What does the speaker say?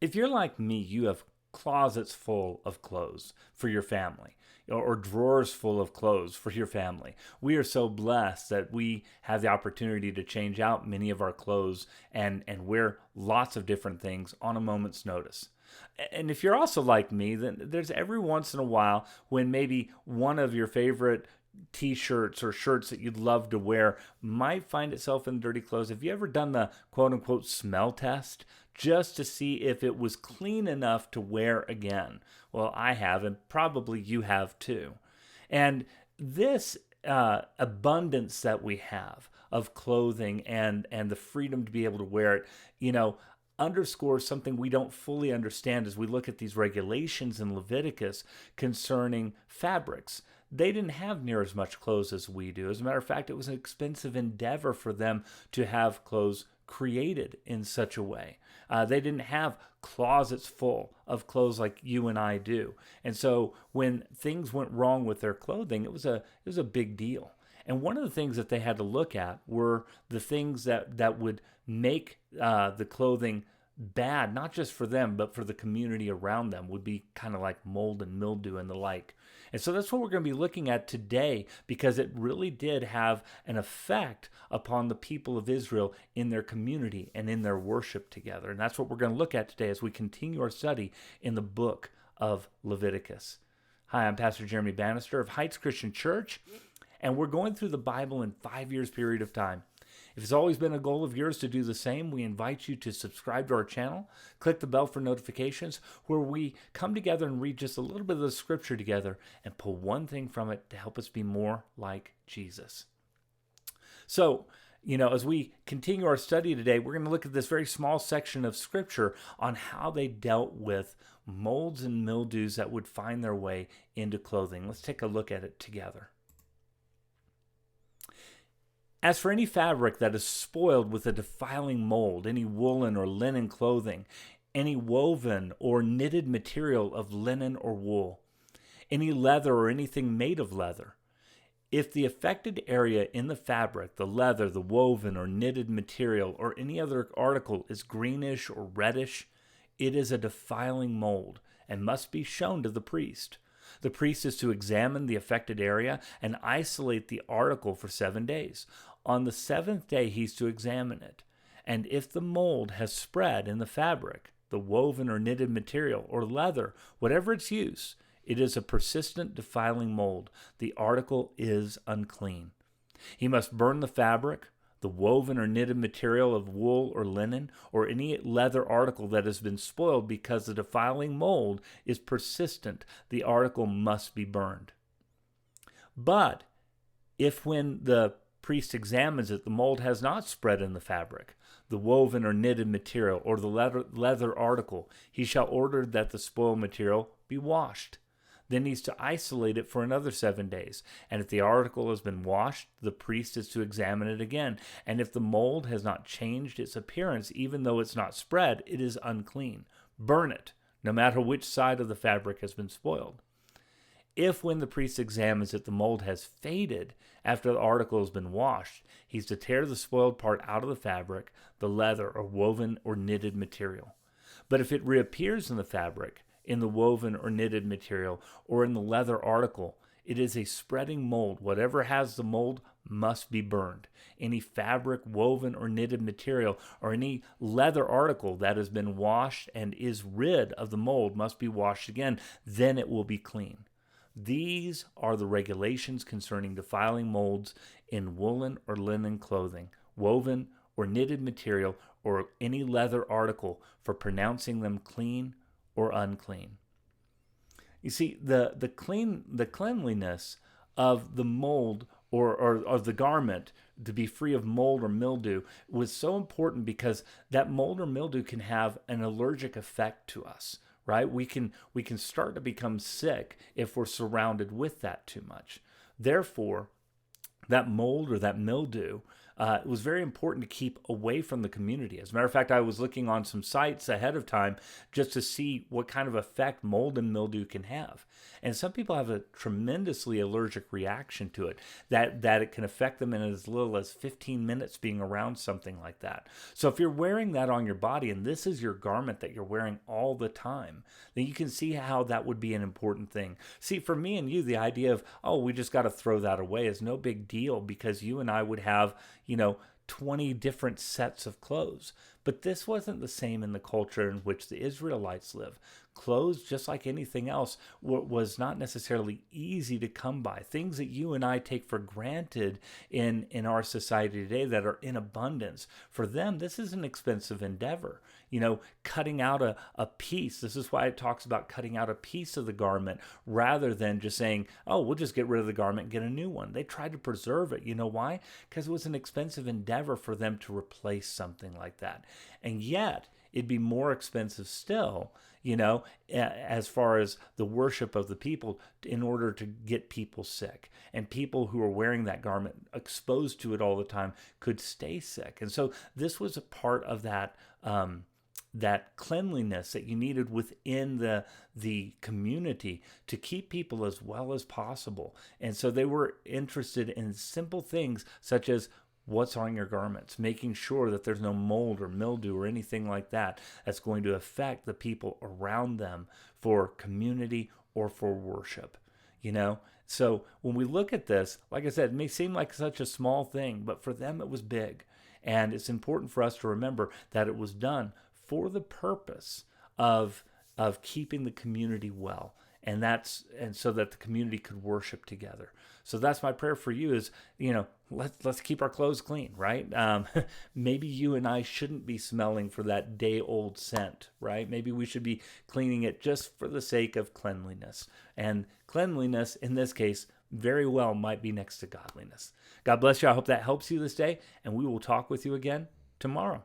If you're like me, you have closets full of clothes for your family, or drawers full of clothes for your family. We are so blessed that we have the opportunity to change out many of our clothes and wear lots of different things on a moment's notice. And if you're also like me, then there's every once in a while when maybe one of your favorite t-shirts or shirts that you'd love to wear might find itself in dirty clothes. Have you ever done the quote unquote smell test just to see if it was clean enough to wear again? Well, I have, and probably you have too. And this abundance that we have of clothing and the freedom to be able to wear it, you know, underscores something we don't fully understand as we look at these regulations in Leviticus concerning fabrics. They didn't have near as much clothes as we do. As a matter of fact, it was an expensive endeavor for them to have clothes created in such a way. They didn't have closets full of clothes like you and I do. And so when things went wrong with their clothing, it was a big deal. And one of the things that they had to look at were the things that would make the clothing bad, not just for them, but for the community around them, would be kind of like mold and mildew and the like. And so that's what we're going to be looking at today, because it really did have an effect upon the people of Israel in their community and in their worship together. And that's what we're going to look at today as we continue our study in the book of Leviticus. Hi, I'm Pastor Jeremy Bannister of Heights Christian Church, and we're going through the Bible in 5 years period of time. If it's always been a goal of yours to do the same, we invite you to subscribe to our channel, click the bell for notifications, where we come together and read just a little bit of the scripture together and pull one thing from it to help us be more like Jesus. So, as we continue our study today, we're going to look at this very small section of scripture on how they dealt with molds and mildews that would find their way into clothing. Let's take a look at it together. As for any fabric that is spoiled with a defiling mold, any woolen or linen clothing, any woven or knitted material of linen or wool, any leather or anything made of leather, if the affected area in the fabric, the leather, the woven or knitted material, or any other article is greenish or reddish, it is a defiling mold and must be shown to the priest. The priest is to examine the affected area and isolate the article for 7 days. On the seventh day, he's to examine it. And if the mold has spread in the fabric, the woven or knitted material, or leather, whatever its use, it is a persistent defiling mold. The article is unclean. He must burn the fabric, the woven or knitted material of wool or linen, or any leather article that has been spoiled because the defiling mold is persistent. The article must be burned. But if when the priest examines it, the mold has not spread in the fabric, the woven or knitted material, or the leather article, he shall order that the spoiled material be washed. Then he's to isolate it for another 7 days. And if the article has been washed, the priest is to examine it again. And if the mold has not changed its appearance, even though it's not spread, it is unclean. Burn it, no matter which side of the fabric has been spoiled. If when the priest examines it, the mold has faded after the article has been washed, he's to tear the spoiled part out of the fabric, the leather or woven or knitted material. But if it reappears in the fabric, in the woven or knitted material, or in the leather article, it is a spreading mold. Whatever has the mold must be burned. Any fabric, woven, or knitted material, or any leather article that has been washed and is rid of the mold must be washed again. Then it will be clean. These are the regulations concerning defiling molds in woolen or linen clothing, woven or knitted material, or any leather article, for pronouncing them clean or unclean. You see, the cleanliness of the mold or the garment to be free of mold or mildew was so important, because that mold or mildew can have an allergic effect to us. Right? We can start to become sick if we're surrounded with that too much. Therefore, that mold or that mildew it was very important to keep away from the community. As a matter of fact, I was looking on some sites ahead of time just to see what kind of effect mold and mildew can have. And some people have a tremendously allergic reaction to it, that it can affect them in as little as 15 minutes being around something like that. So if you're wearing that on your body and this is your garment that you're wearing all the time, then you can see how that would be an important thing. See, for me and you, the idea of, oh, we just got to throw that away is no big deal, because you and I would have, 20 different sets of clothes. But this wasn't the same in the culture in which the Israelites live. Clothes, just like anything else, was not necessarily easy to come by. Things that you and I take for granted in our society today that are in abundance, for them, this is an expensive endeavor. Cutting out a piece. This is why it talks about cutting out a piece of the garment rather than just saying, oh, we'll just get rid of the garment and get a new one. They tried to preserve it. You know why? Because it was an expensive endeavor for them to replace something like that. And yet, it'd be more expensive still, as far as the worship of the people, in order to get people sick. And people who are wearing that garment, exposed to it all the time, could stay sick. And so this was a part of that cleanliness that you needed within the community to keep people as well as possible. And so they were interested in simple things such as what's on your garments, making sure that there's no mold or mildew or anything like that that's going to affect the people around them for community or for worship. So when we look at this, like I said, it may seem like such a small thing, but for them it was big. And it's important for us to remember that it was done for the purpose of keeping the community well, and so that the community could worship together. So that's my prayer for you is, let's keep our clothes clean, right? Maybe you and I shouldn't be smelling for that day-old scent, right? Maybe we should be cleaning it just for the sake of cleanliness. And cleanliness, in this case, very well might be next to godliness. God bless you. I hope that helps you this day, and we will talk with you again tomorrow.